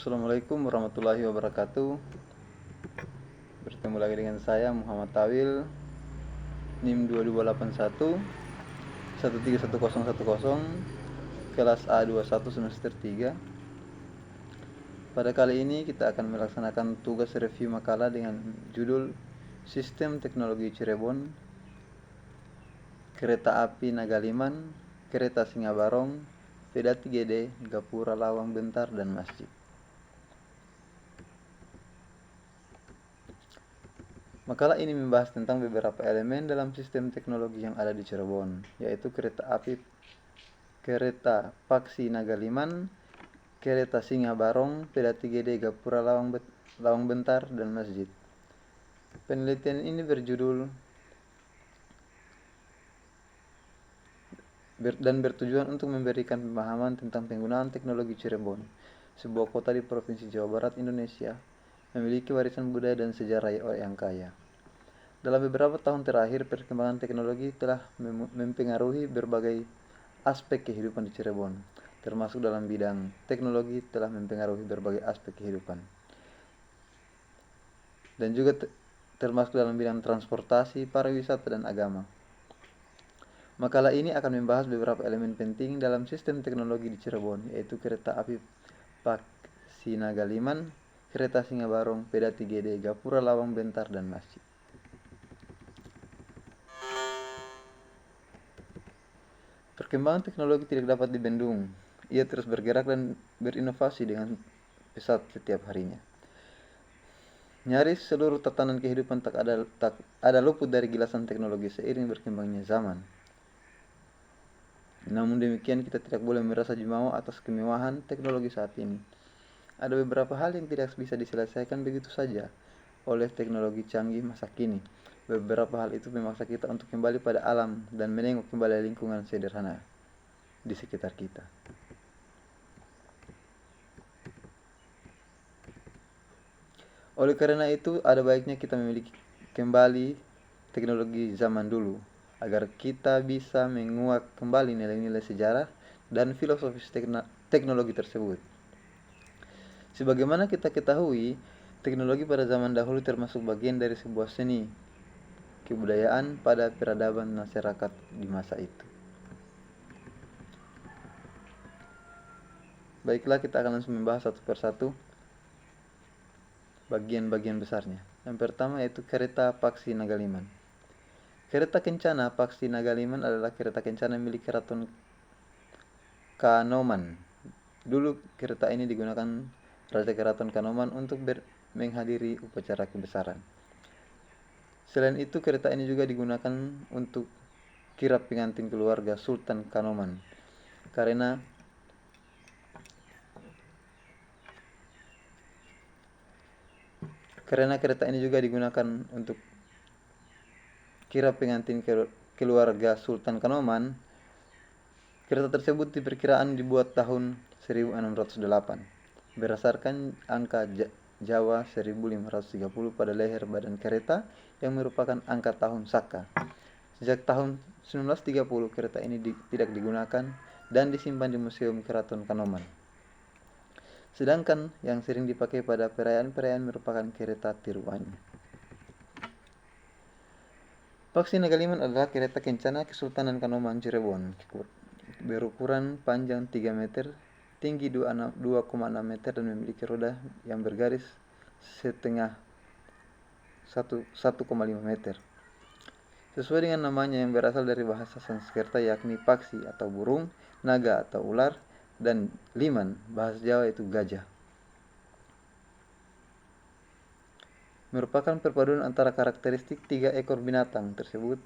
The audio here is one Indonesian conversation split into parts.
Assalamualaikum warahmatullahi wabarakatuh. Bertemu lagi dengan saya Muhammad Tawil, NIM 2281 131010, kelas A21 semester 3. Pada kali ini kita akan melaksanakan tugas review makalah dengan judul Sistem Teknologi Cirebon, Kereta Api Nagaliman, Kereta Singabarong, Peda 3D, Gapura Lawang Bentar, dan Masjid. Makalah ini membahas tentang beberapa elemen dalam sistem teknologi yang ada di Cirebon, yaitu kereta api, kereta Paksi Nagaliman, kereta Singa Barong, Peda 3D, Gapura Lawang Bentar, dan Masjid. Penelitian ini bertujuan untuk memberikan pemahaman tentang penggunaan teknologi Cirebon, sebuah kota di Provinsi Jawa Barat, Indonesia, memiliki warisan budaya dan sejarah yang kaya. Dalam beberapa tahun terakhir, perkembangan teknologi telah mempengaruhi berbagai aspek kehidupan di Cirebon, termasuk dalam bidang teknologi telah mempengaruhi berbagai aspek kehidupan, dan juga termasuk dalam bidang transportasi, pariwisata, dan agama. Makalah ini akan membahas beberapa elemen penting dalam sistem teknologi di Cirebon, yaitu kereta api Paksi Nagaliman, kereta Singa Barong, Peda 3D, Gapura Lawang Bentar, dan Masjid. Perkembangan teknologi tidak dapat dibendung. Ia terus bergerak dan berinovasi dengan pesat setiap harinya. Nyaris seluruh tatanan kehidupan tak ada luput dari gilasan teknologi seiring berkembangnya zaman. Namun demikian, kita tidak boleh merasa jumawa atas kemewahan teknologi saat ini. Ada beberapa hal yang tidak bisa diselesaikan begitu saja oleh teknologi canggih masa kini. Beberapa hal itu memaksa kita untuk kembali pada alam dan menengok kembali lingkungan sederhana di sekitar kita. Oleh karena itu, ada baiknya kita memiliki kembali teknologi zaman dulu, agar kita bisa menguak kembali nilai-nilai sejarah dan filosofis teknologi tersebut. Sebagaimana kita ketahui, teknologi pada zaman dahulu termasuk bagian dari sebuah seni kebudayaan pada peradaban masyarakat di masa itu. Baiklah, kita akan langsung membahas satu persatu bagian-bagian besarnya. Yang pertama yaitu kereta Paksi Nagaliman. Kereta Kencana Paksi Nagaliman adalah kereta kencana milik Keraton Kanoman. Dulu kereta ini digunakan Raja Keraton Kanoman untuk menghadiri upacara kebesaran. Selain itu, kereta ini juga digunakan untuk kirap pengantin keluarga Sultan Kanoman. Karena kereta ini juga digunakan untuk kirap pengantin keluarga Sultan Kanoman, kereta tersebut diperkiraan dibuat tahun 1608 berdasarkan angka Jawa 1530 pada leher badan kereta yang merupakan angka tahun Saka. Sejak tahun 1930 kereta ini tidak digunakan dan disimpan di Museum Keraton Kanoman. Sedangkan yang sering dipakai pada perayaan-perayaan merupakan kereta tiruannya. Paksi Nagaliman adalah kereta kencana Kesultanan Kanoman Cirebon, berukuran panjang 3 meter, tinggi 2,6 meter, dan memiliki roda yang bergaris setengah 1,5 meter. Sesuai dengan namanya yang berasal dari bahasa Sanskerta yakni paksi atau burung, naga atau ular, dan liman bahasa Jawa itu gajah. Merupakan perpaduan antara karakteristik 3 ekor binatang tersebut.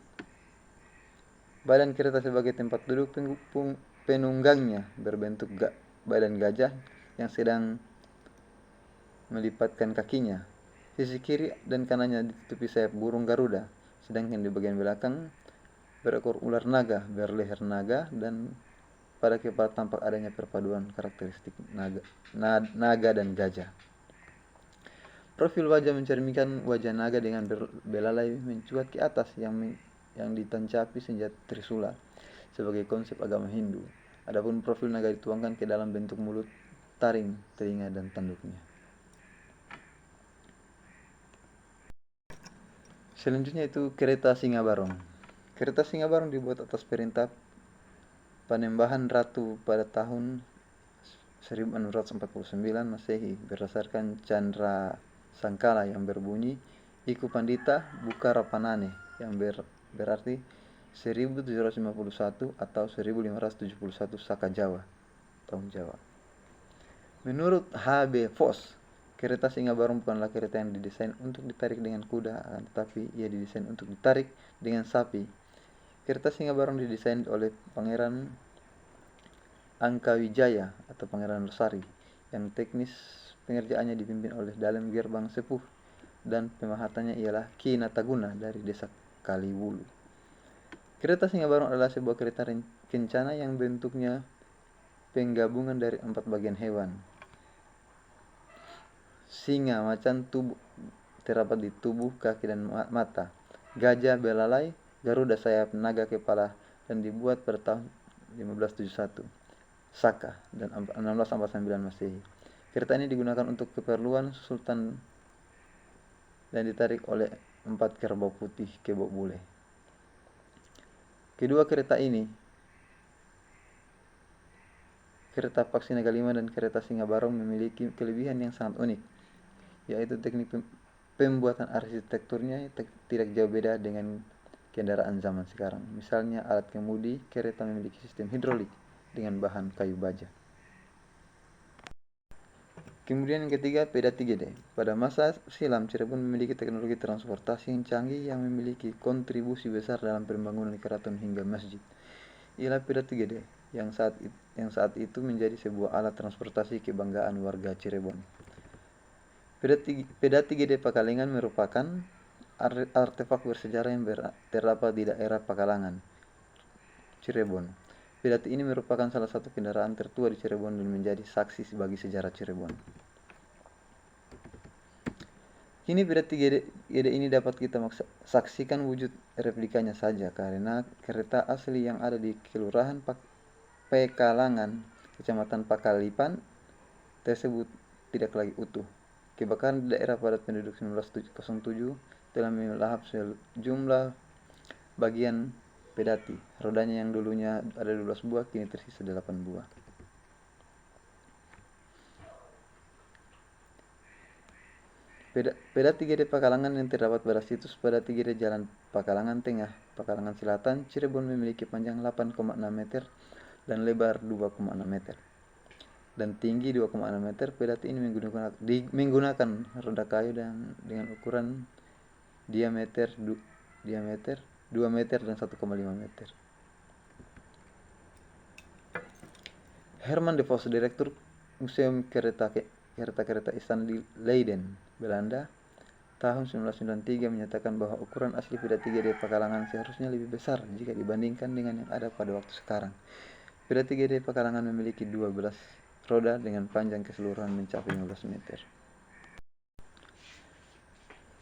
Badan kereta sebagai tempat duduk penunggangnya berbentuk badan gajah yang sedang melipatkan kakinya. Sisi kiri dan kanannya ditutupi sayap burung Garuda, sedangkan di bagian belakang berekor ular naga berleher naga, dan pada kepala tampak adanya perpaduan karakteristik naga dan gajah. Profil wajah mencerminkan wajah naga dengan belalai mencuat ke atas yang ditancapi senjata trisula sebagai konsep agama Hindu. Adapun profil naga dituangkan ke dalam bentuk mulut taring telinga dan tanduknya. Selanjutnya itu kereta Singa Barong. Kereta Singa Barong dibuat atas perintah Panembahan Ratu pada tahun 1649 Masehi berdasarkan Chandra Sangkala yang berbunyi Iku Pandita Buka Rapanane yang berarti 1751 atau 1571 Saka Jawa, tahun Jawa. Menurut H.B. Voss, kereta Singa Barong bukanlah kereta yang didesain untuk ditarik dengan kuda, tetapi ia didesain untuk ditarik dengan sapi. Kereta Singa Barong didesain oleh Pangeran Angkawijaya atau Pangeran Losari, yang teknis pengerjaannya dipimpin oleh Dalem Gerbang Sepuh dan pemahatannya ialah Ki Nataguna dari desa Kaliwulu. Kereta Singa Barong adalah sebuah kereta kencana yang bentuknya penggabungan dari 4 bagian hewan. Singa macan tubuh terdapat di tubuh, kaki dan mata. Gajah belalai, garuda sayap, naga kepala, dan dibuat pada tahun 1571 Saka dan 1649 Masehi. Kereta ini digunakan untuk keperluan sultan dan ditarik oleh 4 kerbau putih kebok bule. Kedua kereta ini, kereta Paksi Naga 5 dan kereta Singa Barong, memiliki kelebihan yang sangat unik, yaitu teknik pembuatan arsitekturnya tidak jauh beda dengan kendaraan zaman sekarang. Misalnya alat kemudi kereta memiliki sistem hidrolik dengan bahan kayu baja. Kemudian yang ketiga, peda 3D. Pada masa silam, Cirebon memiliki teknologi transportasi yang canggih yang memiliki kontribusi besar dalam pembangunan keraton hingga masjid. Ialah peda 3D yang saat itu menjadi sebuah alat transportasi kebanggaan warga Cirebon. Peda 3D Pakalengan merupakan artefak bersejarah yang terdapat di daerah Pakalangan, Cirebon. Peda ini merupakan salah satu kendaraan tertua di Cirebon dan menjadi saksi bagi sejarah Cirebon. Kini peda 3D ini dapat kita saksikan wujud replikanya saja karena kereta asli yang ada di Kelurahan Pekalangan, Kecamatan Pakalipan tersebut tidak lagi utuh. Kebakaran di daerah padat penduduk 1907 telah melahap sejumlah bagian pedati. Rodanya yang dulunya ada 12 buah kini tersisa 8 buah. Peda 3D Pakalangan yang terdapat pada situs peda 3D Jalan Pakalangan Tengah, Pakalangan Selatan, Cirebon memiliki panjang 8,6 meter dan lebar 2,6 meter. Dan tinggi 2,6 meter. Peda ini menggunakan roda kayu dan dengan ukuran diameter 2 meter dan 1,5 meter. Herman de Vos, Direktur Museum Kereta Istana di Leiden, Belanda, tahun 1993 menyatakan bahwa ukuran asli peda 3D Pakalangan seharusnya lebih besar jika dibandingkan dengan yang ada pada waktu sekarang. Peda 3D Pakalangan memiliki 12 roda dengan panjang keseluruhan mencapai 15 meter.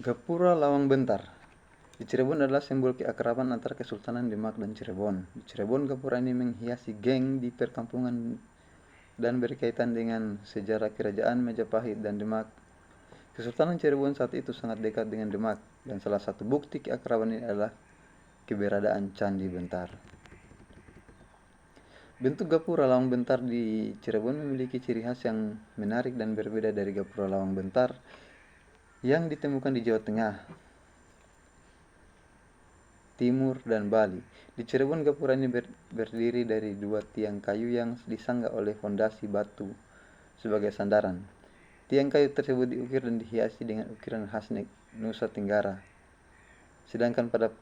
Gapura Lawang Bentar di Cirebon adalah simbol keakraban antara Kesultanan Demak dan Cirebon. Di Cirebon, gapura ini menghiasi geng di perkampungan dan berkaitan dengan sejarah kerajaan Majapahit dan Demak. Kesultanan Cirebon saat itu sangat dekat dengan Demak, dan salah satu bukti keakraban ini adalah keberadaan Candi Bentar. Bentuk gapura Lawang Bentar di Cirebon memiliki ciri khas yang menarik dan berbeda dari gapura Lawang Bentar yang ditemukan di Jawa Tengah, Timur, dan Bali. Di Cirebon, gapura ini berdiri dari 2 tiang kayu yang disanggah oleh fondasi batu sebagai sandaran. Tiang kayu tersebut diukir dan dihiasi dengan ukiran khas Nusa Tenggara. Sedangkan pada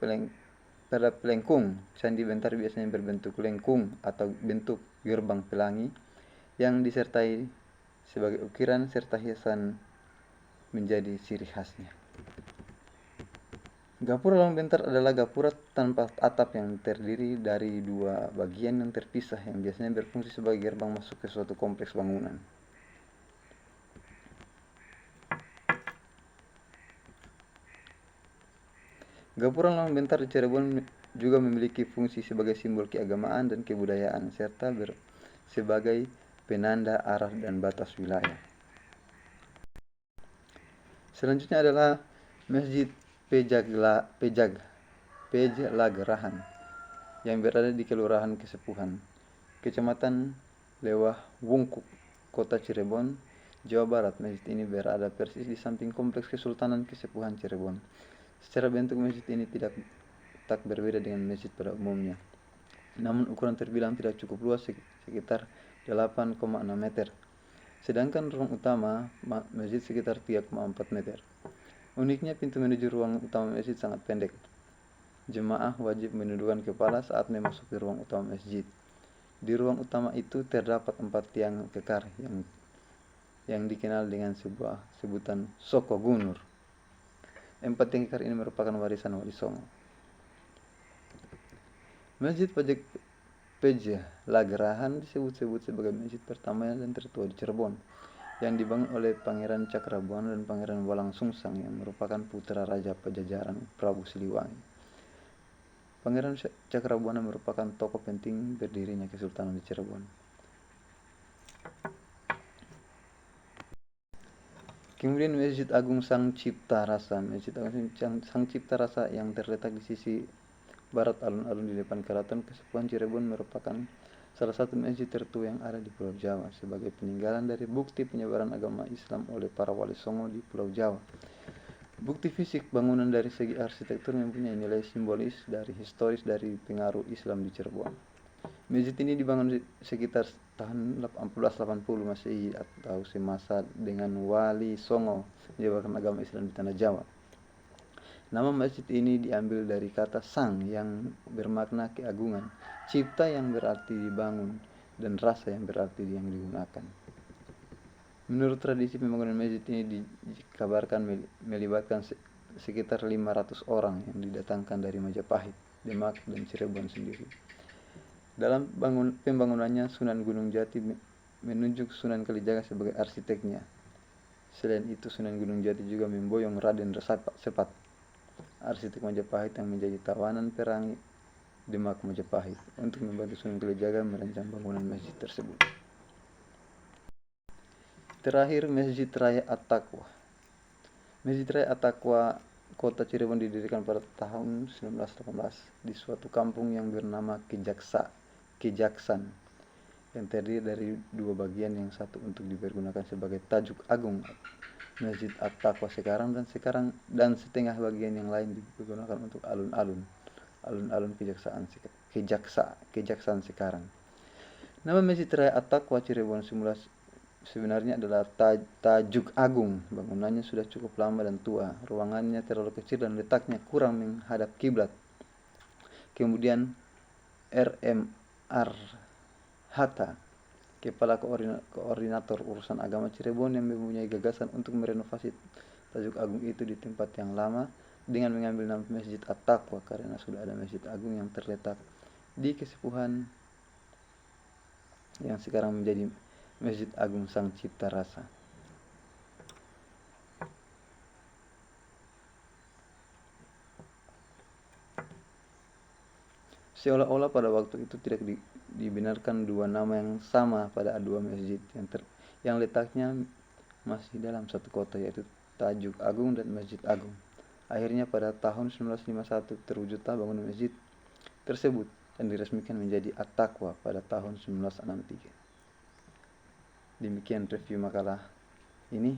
pelengkung, Candi Bentar biasanya berbentuk lengkung atau bentuk gerbang pelangi yang disertai sebagai ukiran serta hiasan menjadi ciri khasnya. Gapura Lawang Bentar adalah gapura tanpa atap yang terdiri dari 2 bagian yang terpisah yang biasanya berfungsi sebagai gerbang masuk ke suatu kompleks bangunan. Gapura Lawang Bentar di Cirebon juga memiliki fungsi sebagai simbol keagamaan dan kebudayaan serta sebagai penanda arah dan batas wilayah. Selanjutnya adalah Masjid Pejalagerahan yang berada di Kelurahan Kesepuhan, Kecamatan Lewah Wungkuk, Kota Cirebon, Jawa Barat. Masjid ini berada persis di samping Kompleks Kesultanan Kesepuhan Cirebon. Secara bentuk masjid ini tak berbeda dengan masjid pada umumnya. Namun ukuran terbilang tidak cukup luas, sekitar 8,6 meter. Sedangkan ruang utama masjid sekitar 3,4 meter. Uniknya pintu menuju ruang utama masjid sangat pendek. Jemaah wajib menundukkan kepala saat memasuki ruang utama masjid. Di ruang utama itu terdapat 4 tiang kekar yang dikenal dengan sebuah sebutan Soko Gunur. 4 tiang kekar ini merupakan warisan Wali Songo. Masjid Pejalagerahan disebut-sebut sebagai masjid pertama dan tertua di Cirebon, yang dibangun oleh Pangeran Cakrabuana dan Pangeran Walang Sungsang yang merupakan putra Raja Pajajaran Prabu Siliwangi. Pangeran Cakrabuana merupakan tokoh penting berdirinya Kesultanan di Cirebon. Kemudian Masjid Agung Sang Cipta Rasa. Masjid Agung Sang Cipta Rasa yang terletak di sisi barat alun-alun di depan Keraton Kesepuhan Cirebon merupakan salah satu masjid tertua yang ada di Pulau Jawa sebagai peninggalan dari bukti penyebaran agama Islam oleh para wali songo di Pulau Jawa. Bukti fisik bangunan dari segi arsitektur mempunyai nilai simbolis dari historis dari pengaruh Islam di Cirebon. Masjid ini dibangun sekitar tahun 1480 Masehi atau semasa dengan wali songo menyebarkan agama Islam di tanah Jawa. Nama masjid ini diambil dari kata sang yang bermakna keagungan, cipta yang berarti dibangun, dan rasa yang berarti yang digunakan. Menurut tradisi pembangunan masjid ini dikabarkan melibatkan sekitar 500 orang yang didatangkan dari Majapahit, Demak, dan Cirebon sendiri. Dalam pembangunannya, Sunan Gunung Jati menunjuk Sunan Kalijaga sebagai arsiteknya. Selain itu, Sunan Gunung Jati juga memboyong Raden Sepat, arsitek Majapahit yang menjadi tawanan perang Demak Majapahit, untuk membantu Sunan Kalijaga merancang bangunan masjid tersebut. Terakhir, Masjid Raya At-Taqwa. Masjid Raya At-Taqwa Kota Cirebon didirikan pada tahun 1918 di suatu kampung yang bernama Kejaksan, yang terdiri dari 2 bagian, yang satu untuk dipergunakan sebagai tajuk agung Masjid At-Taqwa sekarang dan setengah bagian yang lain digunakan untuk alun-alun Kejaksaan sekarang. Nama Masjid Raya At-Taqwa Cirebon sebenarnya adalah tajuk agung. Bangunannya sudah cukup lama dan tua, ruangannya terlalu kecil dan letaknya kurang menghadap kiblat. Kemudian R.M.R. Hatta, Kepala Koordinator Urusan Agama Cirebon, yang mempunyai gagasan untuk merenovasi tajuk agung itu di tempat yang lama dengan mengambil nama Masjid At-Taqwa karena sudah ada Masjid Agung yang terletak di Kesepuhan yang sekarang menjadi Masjid Agung Sang Cipta Rasa. Seolah-olah pada waktu itu tidak dibenarkan 2 nama yang sama pada 2 masjid yang letaknya masih dalam satu kota, yaitu Tajuk Agung dan Masjid Agung. Akhirnya pada tahun 1951 terwujudlah bangunan masjid tersebut dan diresmikan menjadi At-Taqwa pada tahun 1963. Demikian review makalah ini.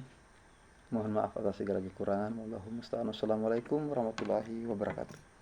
Mohon maaf atas segala kekurangan. Wallahul musta'an. Wassalamualaikum warahmatullahi wabarakatuh.